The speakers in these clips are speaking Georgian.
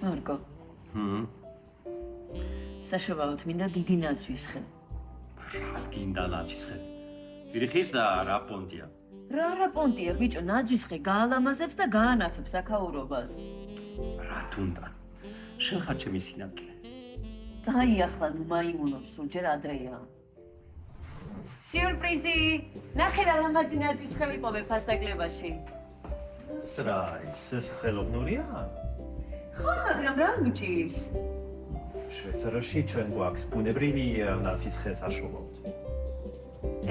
მარკო. საშობაოდ მინდა დიდი ნაძვის ხე. რა გინდა ნაძვის ხე? ვირიხის და რა პონტია? რა პონტია, ბიჭო, ნაძვის ხე გაალამაზებს და გაანათებს აქაურობას. რა თუნდა? შენ ხარ ჩემი სინათლე. დაიახლა ნუ მაიმუნობ, სულ ჯერ ადრეა. სიურპრიზი! ნახე რა ლამაზი ნაძვის ხე ვიპოვე ფასტაგლებაში. ეს რა არის? ეს ხელოვნურია? ხო, მაგრამ რა უჭირს? შვეიცარიაში ჩვენ გვაქვს ბუნებრივი ნაძვის ხე საშუალოდ.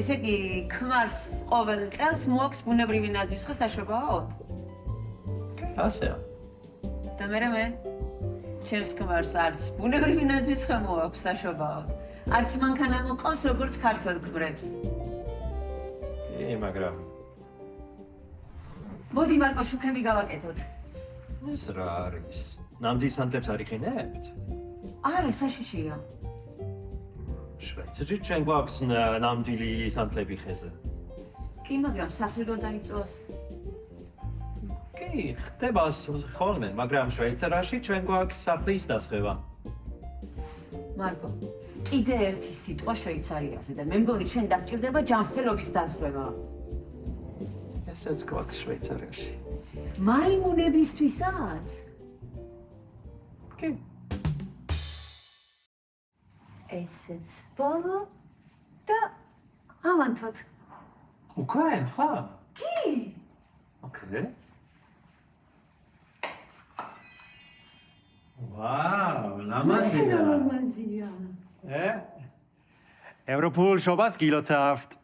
ესე იგი, ქმარს ყოველ წელს მოაქვს ბუნებრივი ნაძვის ხე საშობაოდ? ასეა. და მე ჩემს ქმარს არც ბუნებრივი ნაძვის ხე მოაქვს საშობაოდ. არც მანქანა მოყავს როგორც ქართველ ქმრებს. მაგრამ მოდი მარკო, შუქები გავაკეთოთ. ეს რა არის? ნამდვილ სანთლებს არიყინებთ? არა, საშიშია. შვეიცარიაში ჩვენ გვაქვს ნამდვილი სანთლები ხეზე. კი, მაგრამ სახლი რო დაიწვას. კი, ხდება ხოლმე, მაგრამ შვეიცარიაში ჩვენ გვაქვს სახლის დასხება. მარკო, კიდე ერთი სიტყვა შვეიცარიაზე და მე მგონი შენ დაგჭირდება ჯანმრთელობის დაზღვევა. ესეც გვაქვს შვეიცარიაში. მაიმუნებისთვისაც? კი. ესეც ბოლო და ავანთოთ. უკვე, ხა? კი. ოკეი. ვაუ, ლამაზია. ლამაზია. ევროპულ შობას გილოცავთ.